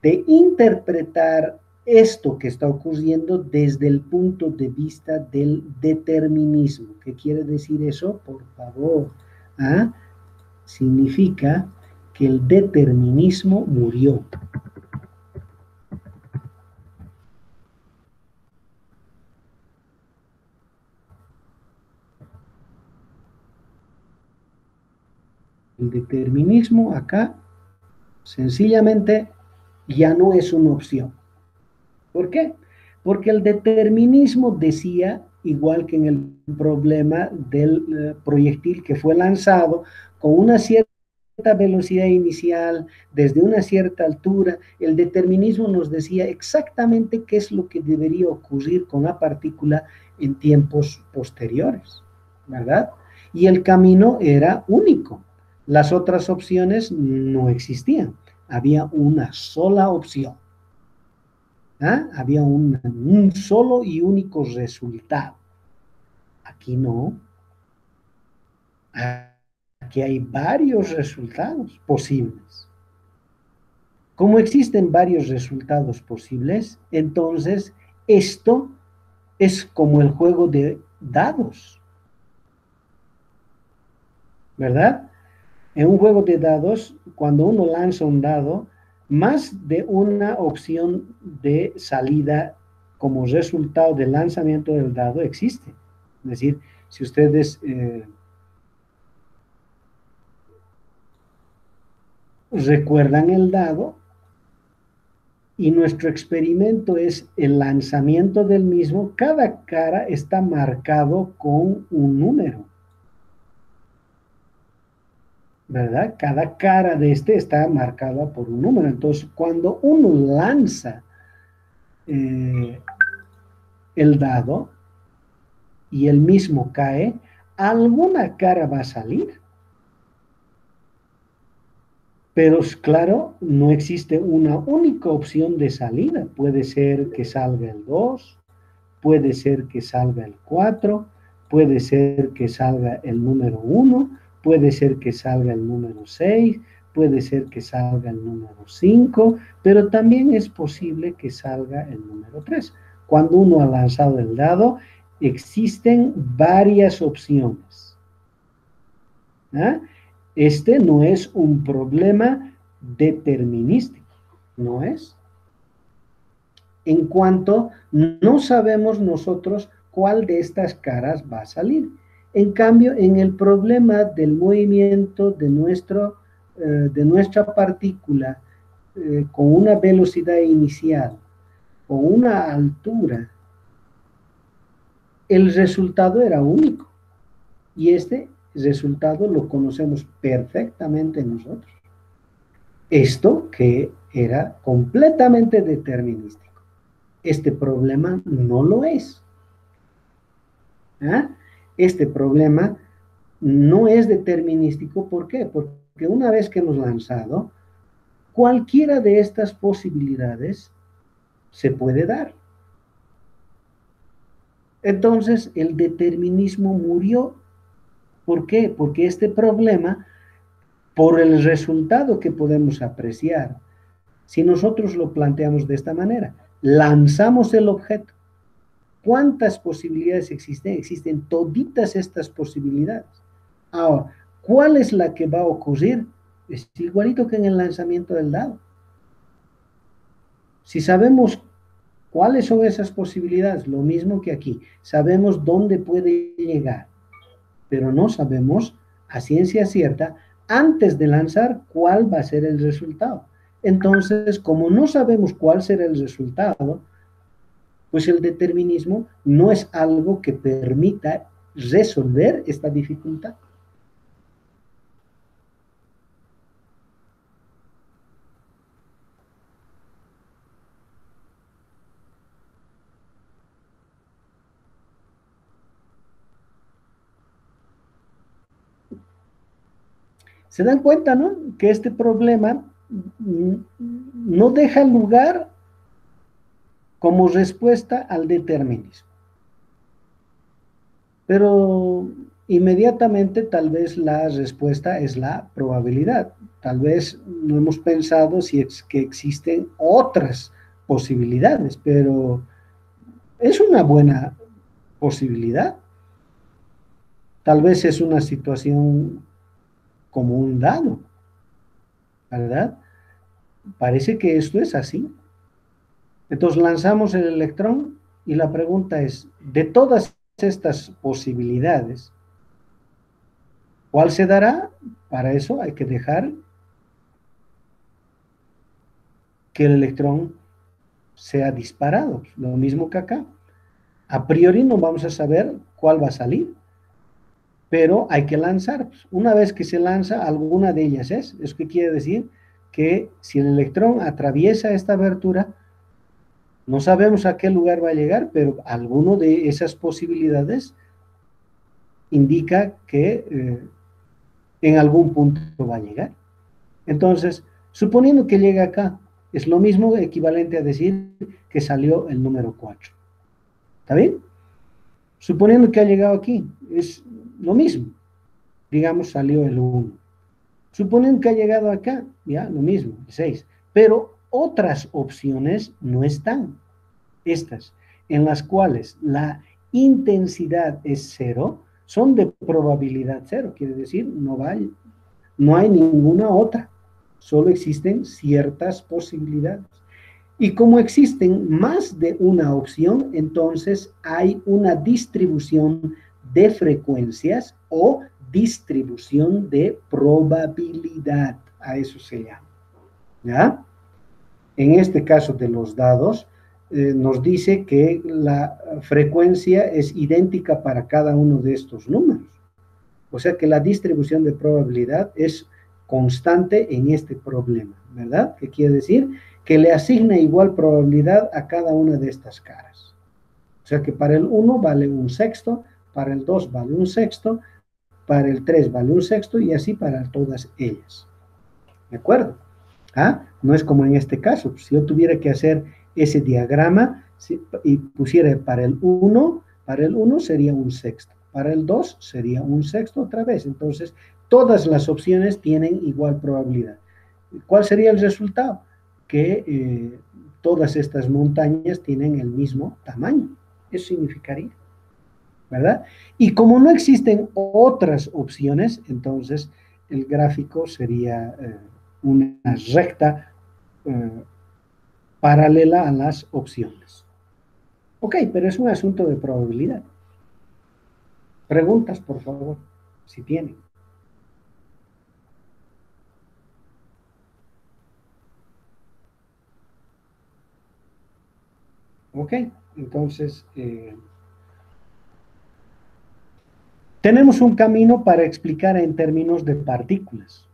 Speaker 1: de interpretar esto que está ocurriendo desde el punto de vista del determinismo. ¿Qué quiere decir eso? Por favor. ¿Ah? Significa que el determinismo murió. El determinismo acá sencillamente ya no es una opción. ¿Por qué? Porque el determinismo decía, igual que en el problema del proyectil que fue lanzado con una cierta velocidad inicial, desde una cierta altura, el determinismo nos decía exactamente qué es lo que debería ocurrir con la partícula en tiempos posteriores, ¿verdad? Y el camino era único. Las otras opciones no existían. Había una sola opción. ¿Ah? Había un solo y único resultado. Aquí no. Aquí hay varios resultados posibles. Como existen varios resultados posibles, entonces esto es como el juego de dados, ¿verdad? En un juego de dados, cuando uno lanza un dado, más de una opción de salida como resultado del lanzamiento del dado existe. Es decir, si ustedes recuerdan el dado y nuestro experimento es el lanzamiento del mismo, cada cara está marcado con un número, ¿verdad? Cada cara de este está marcada por un número. Entonces, cuando uno lanza el dado y el mismo cae, alguna cara va a salir. Pero claro, no existe una única opción de salida. Puede ser que salga el 2, puede ser que salga el 4, puede ser que salga el número 1, puede ser que salga el número 6, puede ser que salga el número 5, pero también es posible que salga el número 3. Cuando uno ha lanzado el dado, existen varias opciones. ¿Ah? Este no es un problema determinístico, no es. En cuanto no sabemos nosotros cuál de estas caras va a salir. En cambio, en el problema del movimiento de nuestra partícula con una velocidad inicial, con una altura, el resultado era único. Y este resultado lo conocemos perfectamente nosotros. Esto que era completamente determinístico. Este problema no lo es. ¿Ah? Este problema no es determinístico. ¿Por qué? Porque una vez que hemos lanzado, cualquiera de estas posibilidades se puede dar. Entonces, el determinismo murió. ¿Por qué? Porque este problema, por el resultado que podemos apreciar, si nosotros lo planteamos de esta manera, lanzamos el objeto, ¿cuántas posibilidades existen? Existen toditas estas posibilidades. Ahora, ¿cuál es la que va a ocurrir? Es igualito que en el lanzamiento del dado. Si sabemos cuáles son esas posibilidades, lo mismo que aquí, sabemos dónde puede llegar, pero no sabemos a ciencia cierta antes de lanzar cuál va a ser el resultado. Entonces, como no sabemos cuál será el resultado, pues el determinismo no es algo que permita resolver esta dificultad. Se dan cuenta, ¿no? Que este problema no deja lugar como respuesta al determinismo. Pero inmediatamente tal vez la respuesta es la probabilidad. Tal vez no hemos pensado si es que existen otras posibilidades, pero es una buena posibilidad. Tal vez es una situación como un dado, ¿verdad? Parece que esto es así. Entonces lanzamos el electrón y la pregunta es, de todas estas posibilidades, ¿cuál se dará? Para eso hay que dejar que el electrón sea disparado, lo mismo que acá. A priori no vamos a saber cuál va a salir, pero hay que lanzar. Una vez que se lanza, alguna de ellas es. ¿Eso qué quiere decir? Que si el electrón atraviesa esta abertura, no sabemos a qué lugar va a llegar, pero alguno de esas posibilidades indica que en algún punto va a llegar. Entonces, suponiendo que llega acá, es lo mismo equivalente a decir que salió el número 4. ¿Está bien? Suponiendo que ha llegado aquí, es lo mismo. Digamos, salió el 1. Suponiendo que ha llegado acá, ya, lo mismo, el 6. Pero otras opciones no están. Estas, en las cuales la intensidad es cero, son de probabilidad cero. Quiere decir, no hay ninguna otra. Solo existen ciertas posibilidades. Y como existen más de una opción, entonces hay una distribución de frecuencias o distribución de probabilidad. A eso se llama. ¿Ya? En este caso de los dados, nos dice que la frecuencia es idéntica para cada uno de estos números. O sea que la distribución de probabilidad es constante en este problema, ¿verdad? ¿Qué quiere decir? Que le asigna igual probabilidad a cada una de estas caras. O sea que para el 1 vale un sexto, para el 2 vale un sexto, para el 3 vale un sexto y así para todas ellas. ¿De acuerdo? ¿Ah? No es como en este caso. Si yo tuviera que hacer ese diagrama y pusiera para el 1 sería un sexto. Para el 2 sería un sexto otra vez. Entonces, todas las opciones tienen igual probabilidad. ¿Cuál sería el resultado? Que todas estas montañas tienen el mismo tamaño. Eso significaría, ¿verdad? Y como no existen otras opciones, entonces el gráfico sería una recta paralela a las opciones. Ok, pero es un asunto de probabilidad. Preguntas, por favor, si tienen. Ok, entonces tenemos un camino para explicar en términos de partículas.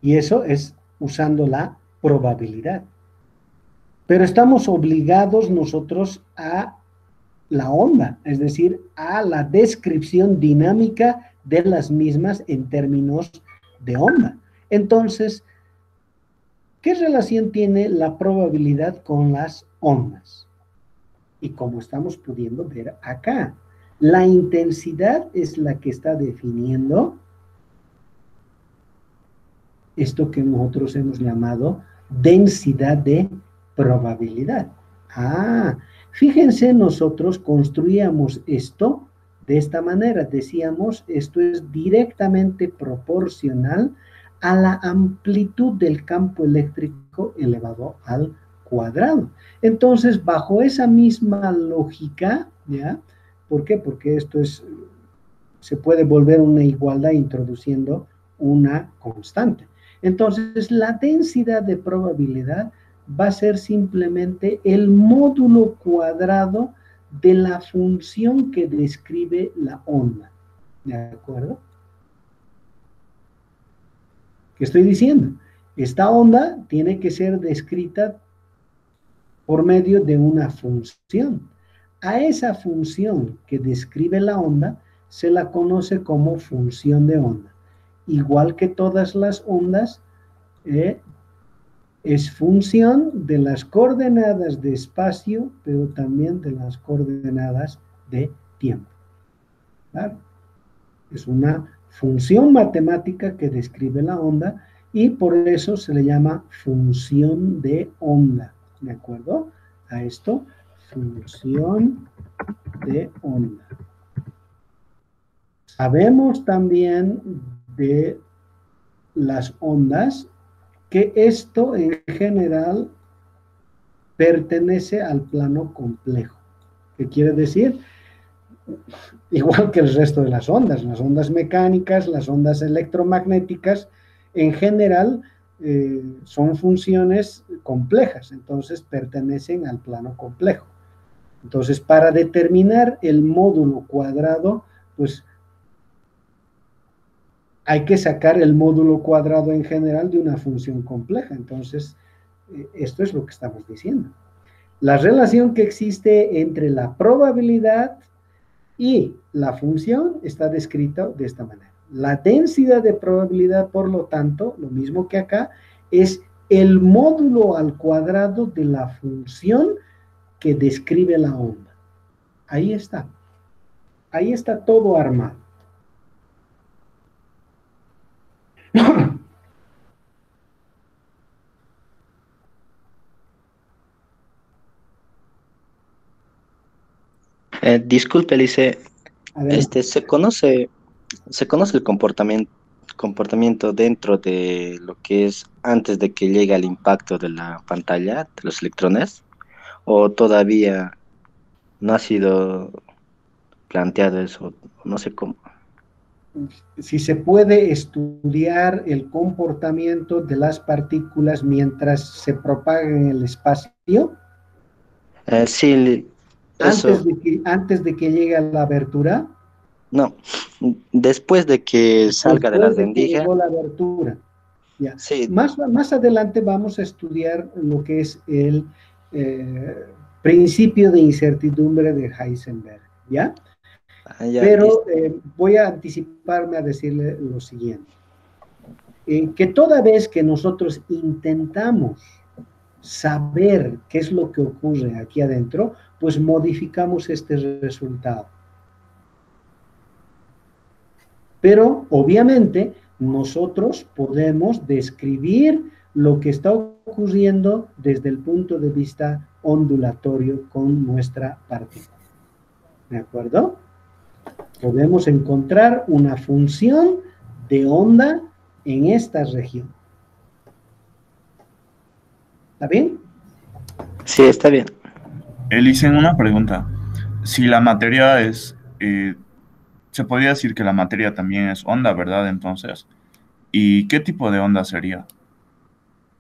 Speaker 1: Y eso es usando la probabilidad. Pero estamos obligados nosotros a la onda, es decir, a la descripción dinámica de las mismas en términos de onda. Entonces, ¿qué relación tiene la probabilidad con las ondas? Y como estamos pudiendo ver acá, la intensidad es la que está definiendo esto que nosotros hemos llamado densidad de probabilidad. Fíjense, nosotros construíamos esto de esta manera. Decíamos, esto es directamente proporcional a la amplitud del campo eléctrico elevado al cuadrado. Entonces, bajo esa misma lógica, ¿ya? ¿Por qué? Porque esto se puede volver una igualdad introduciendo una constante. Entonces, la densidad de probabilidad va a ser simplemente el módulo cuadrado de la función que describe la onda. ¿De acuerdo? ¿Qué estoy diciendo? Esta onda tiene que ser descrita por medio de una función. A esa función que describe la onda se la conoce como función de onda. Igual que todas las ondas, es función de las coordenadas de espacio, pero también de las coordenadas de tiempo. ¿Claro? Es una función matemática que describe la onda y por eso se le llama función de onda. ¿De acuerdo? A esto, función de onda. Sabemos también de las ondas que esto en general pertenece al plano complejo. ¿Qué quiere decir? Igual que el resto de las ondas mecánicas, las ondas electromagnéticas, en general son funciones complejas, entonces pertenecen al plano complejo. Entonces, para determinar el módulo cuadrado, pues hay que sacar el módulo cuadrado en general de una función compleja. Entonces, esto es lo que estamos diciendo. La relación que existe entre la probabilidad y la función está descrita de esta manera. La densidad de probabilidad, por lo tanto, lo mismo que acá, es el módulo al cuadrado de la función que describe la onda. Ahí está. Ahí está todo armado.
Speaker 2: Disculpe, Lice, ¿se conoce el comportamiento dentro de lo que es antes de que llegue el impacto de la pantalla de los electrones? ¿O todavía no ha sido planteado eso? No sé cómo.
Speaker 1: Si se puede estudiar el comportamiento de las partículas mientras se propagan en el espacio,
Speaker 2: Sí, eso,
Speaker 1: antes de que llegue a la abertura,
Speaker 2: no. Después de que salga de la
Speaker 1: después de que
Speaker 2: rendija,
Speaker 1: llegó la abertura. Ya.
Speaker 2: sí,
Speaker 1: Más adelante vamos a estudiar lo que es el principio de incertidumbre de Heisenberg, ¿ya?
Speaker 2: ya,
Speaker 1: Pero voy a anticiparme a decirle lo siguiente. Que toda vez que nosotros intentamos saber qué es lo que ocurre aquí adentro, pues modificamos este resultado. Pero obviamente nosotros podemos describir lo que está ocurriendo desde el punto de vista ondulatorio con nuestra partícula. ¿De acuerdo? Podemos encontrar una función de onda en esta región. ¿Está bien?
Speaker 2: sí, está bien.
Speaker 3: Elicen una pregunta. Si la materia es se podría decir que la materia también es onda, ¿verdad? Entonces, ¿y qué tipo de onda sería?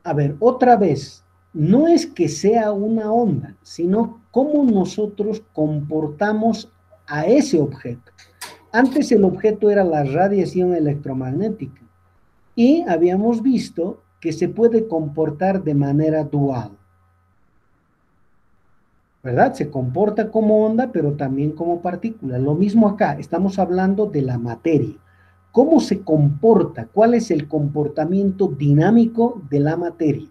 Speaker 1: A ver, otra vez, no es que sea una onda, sino cómo nosotros comportamos a ese objeto. Antes el objeto era la radiación electromagnética y habíamos visto que se puede comportar de manera dual, ¿verdad? Se comporta como onda, pero también como partícula. Lo mismo acá, estamos hablando de la materia. ¿Cómo se comporta? ¿Cuál es el comportamiento dinámico de la materia?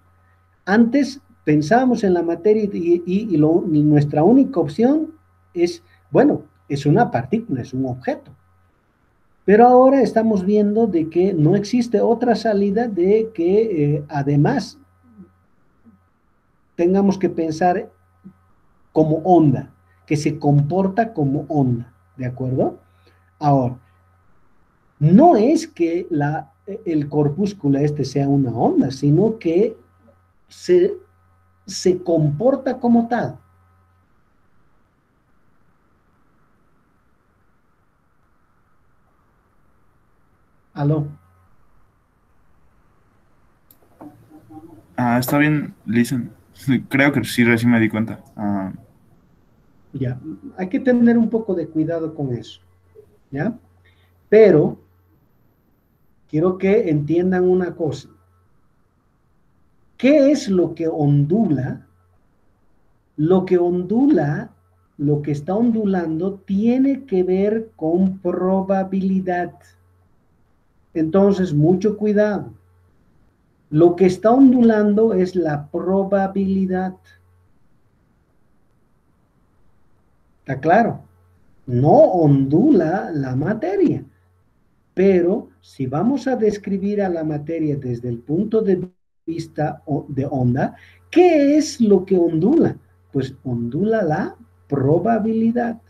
Speaker 1: Antes pensábamos en la materia y nuestra única opción es, bueno, es una partícula, es un objeto. Pero ahora estamos viendo de que no existe otra salida de que además tengamos que pensar como onda, que se comporta como onda, ¿de acuerdo? Ahora, no es que el corpúsculo este sea una onda, sino que se, se comporta como tal. Aló.
Speaker 3: Ah, está bien, listen. Creo que sí, recién me di cuenta.
Speaker 1: Ya, hay que tener un poco de cuidado con eso, ¿ya? Pero quiero que entiendan una cosa. ¿Qué es lo que ondula? Lo que ondula, lo que está ondulando, tiene que ver con probabilidad. Entonces, mucho cuidado. Lo que está ondulando es la probabilidad. ¿Está claro? No ondula la materia. Pero si vamos a describir a la materia desde el punto de vista de onda, ¿qué es lo que ondula? Pues ondula la probabilidad.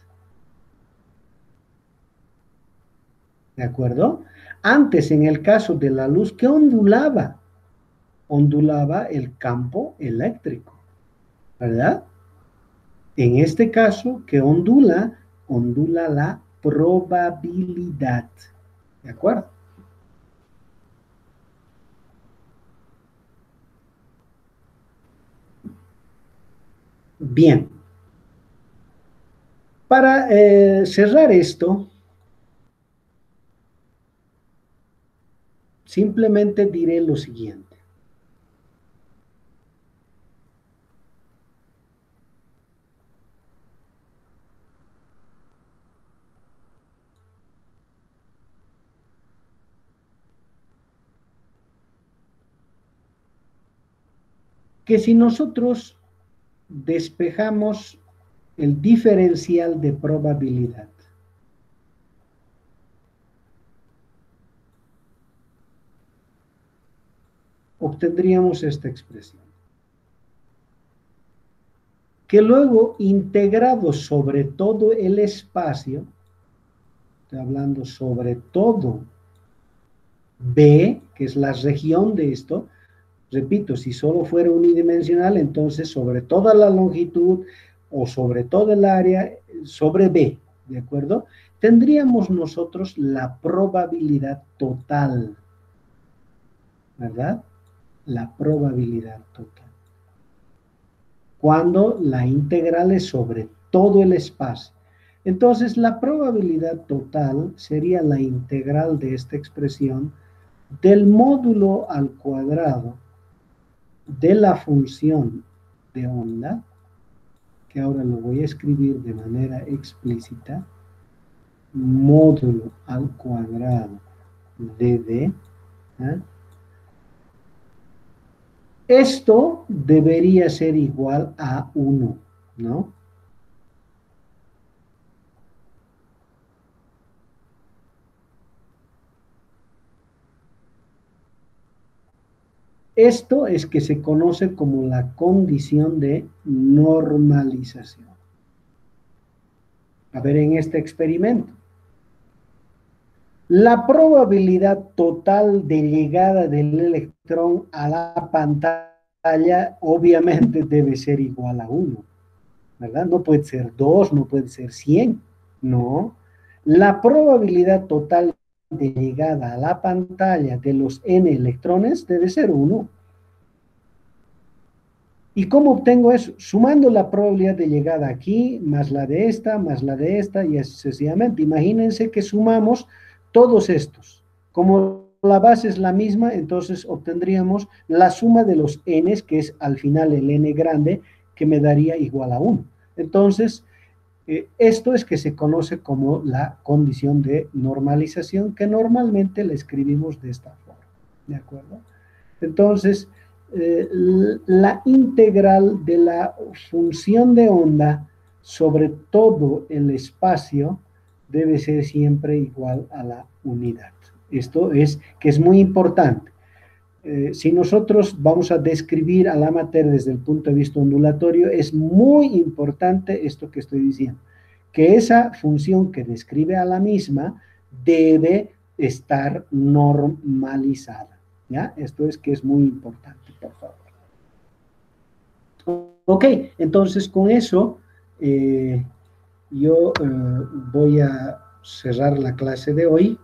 Speaker 1: ¿De acuerdo? Antes, en el caso de la luz, ¿qué ondulaba? Ondulaba el campo eléctrico, ¿verdad? En este caso, ¿qué ondula? Ondula la probabilidad. ¿De acuerdo? Bien. Para cerrar esto, simplemente diré lo siguiente. Que si nosotros despejamos el diferencial de probabilidad, obtendríamos esta expresión. Que luego, integrado sobre todo el espacio, estoy hablando sobre todo B, que es la región de esto, repito, si solo fuera unidimensional, entonces sobre toda la longitud o sobre todo el área, sobre B, ¿de acuerdo? Tendríamos nosotros la probabilidad total, ¿verdad? La probabilidad total. Cuando la integral es sobre todo el espacio. Entonces, la probabilidad total sería la integral de esta expresión del módulo al cuadrado de la función de onda, que ahora lo voy a escribir de manera explícita, módulo al cuadrado de d. ¿eh? Esto debería ser igual a 1, ¿no? Esto es que se conoce como la condición de normalización. A ver, en este experimento. La probabilidad total de llegada del electrón a la pantalla obviamente debe ser igual a 1, ¿verdad? No puede ser 2, no puede ser 100, no. la probabilidad total de llegada a la pantalla de los n electrones debe ser 1. ¿Y cómo obtengo eso? Sumando la probabilidad de llegada aquí, más la de esta, y así sucesivamente. Imagínense que sumamos todos estos. Como la base es la misma, entonces obtendríamos la suma de los n's, que es al final el n grande, que me daría igual a 1. Entonces, esto es que se conoce como la condición de normalización, que normalmente la escribimos de esta forma. ¿De acuerdo? Entonces, la integral de la función de onda sobre todo el espacio debe ser siempre igual a la unidad. Esto es que es muy importante. Si nosotros vamos a describir a la materia desde el punto de vista ondulatorio, es muy importante esto que estoy diciendo, que esa función que describe a la misma debe estar normalizada. ¿Ya? Esto es que es muy importante, por favor. Ok, entonces con eso yo voy a cerrar la clase de hoy.